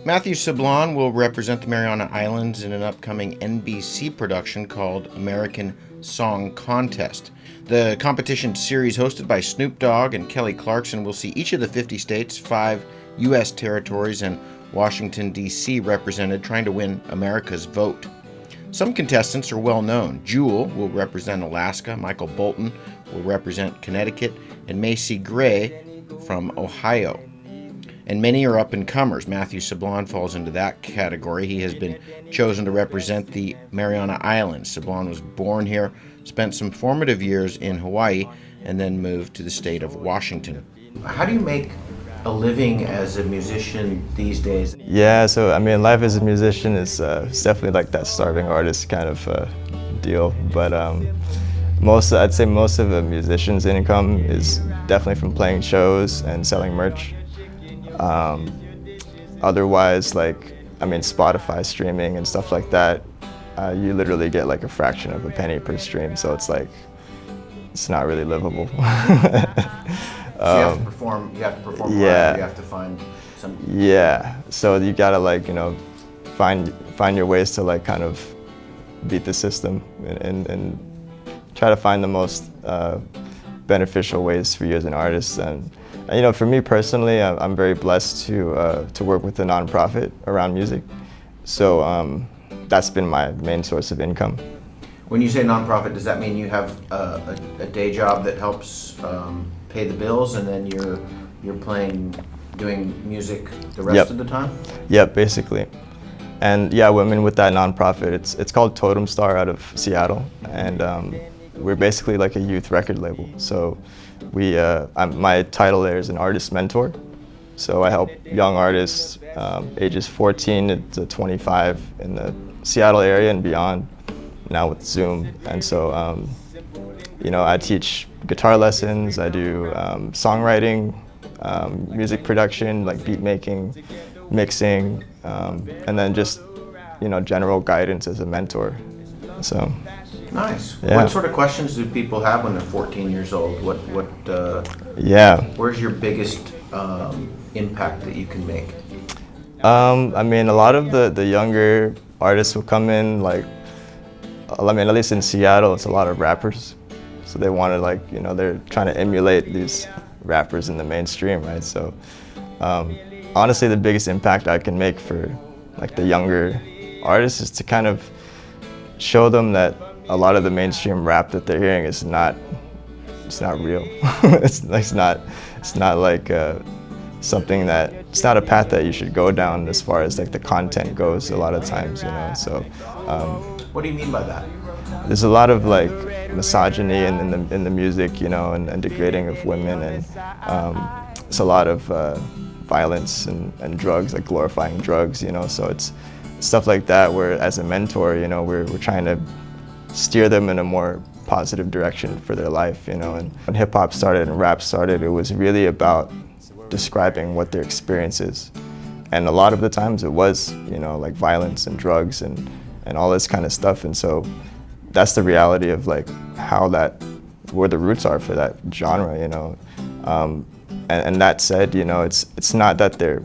Matthew Sablan will represent the Mariana Islands in an upcoming NBC production called American Song Contest. The competition series, hosted by Snoop Dogg and Kelly Clarkson, will see each of the 50 states, 5 U.S. territories, and Washington, D.C. represented, trying to win America's vote. Some contestants are well known. Jewel will represent Alaska, Michael Bolton will represent Connecticut, and Macy Gray from Ohio. And many are up-and-comers. Matthew Sablan falls into that category. He has been chosen to represent the Mariana Islands. Sablan was born here, spent some formative years in Hawaii, and then moved to the state of Washington. How do you make a living as a musician these days? Yeah, so I mean, life as a musician is it's definitely like that starving artist kind of deal. But I'd say most of a musician's income is definitely from playing shows and selling merch. Otherwise, like, I mean, Spotify streaming and stuff like that, you literally get like a fraction of a penny per stream, so it's like, it's not really livable. So you have to perform, yeah. live, you have to find some... Yeah, so you gotta, like, you know, find your ways to, like, kind of beat the system and try to find the most beneficial ways for you as an artist. And you know, for me personally, I'm very blessed to work with a nonprofit around music. So that's been my main source of income. When you say nonprofit, does that mean you have a day job that helps pay the bills, and then you're doing music the rest of the time? Yep, basically. And yeah, I mean, with that nonprofit, it's called Totem Star out of Seattle, and we're basically like a youth record label. So my title there is an artist mentor. So I help young artists ages 14 to 25 in the Seattle area and beyond, now with Zoom. And so you know, I teach guitar lessons, I do songwriting, music production, like beat making, mixing, and then just, you know, general guidance as a mentor. So. Nice. Yeah. What sort of questions do people have when they're 14 years old? Yeah. Where's your biggest impact that you can make? I mean, a lot of the younger artists will come in, like, I mean, at least in Seattle, it's a lot of rappers. So they want to, like, you know, they're trying to emulate these rappers in the mainstream, right? So honestly, the biggest impact I can make for, like, the younger artists is to kind of show them that a lot of the mainstream rap that they're hearing is not real. it's not like something that, it's not a path that you should go down as far as, like, the content goes a lot of times, you know. So what do you mean by that? There's a lot of, like, misogyny in the music, you know, and degrading of women, and it's a lot of violence and drugs, like glorifying drugs, you know. So it's stuff like that where, as a mentor, you know, we're trying to steer them in a more positive direction for their life, you know. And when hip hop started and rap started, it was really about describing what their experience is. And a lot of the times it was, you know, like violence and drugs and all this kind of stuff. And so that's the reality of, like, where the roots are for that genre, you know. And that said, you know, it's not that they're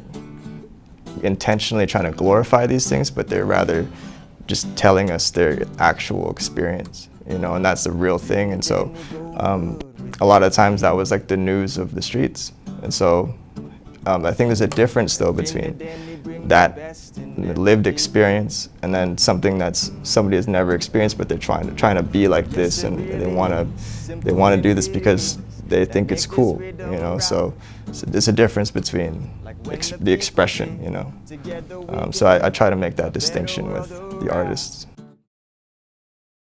intentionally trying to glorify these things, but they're rather just telling us their actual experience, you know, and that's the real thing. And so a lot of times that was like the news of the streets. And so I think there's a difference, though, between that lived experience and then something that's somebody has never experienced, but they're trying to be like this, and they want to do this because they think it's cool, you know. So there's a difference between the expression, you know. So I try to make that distinction with the artists.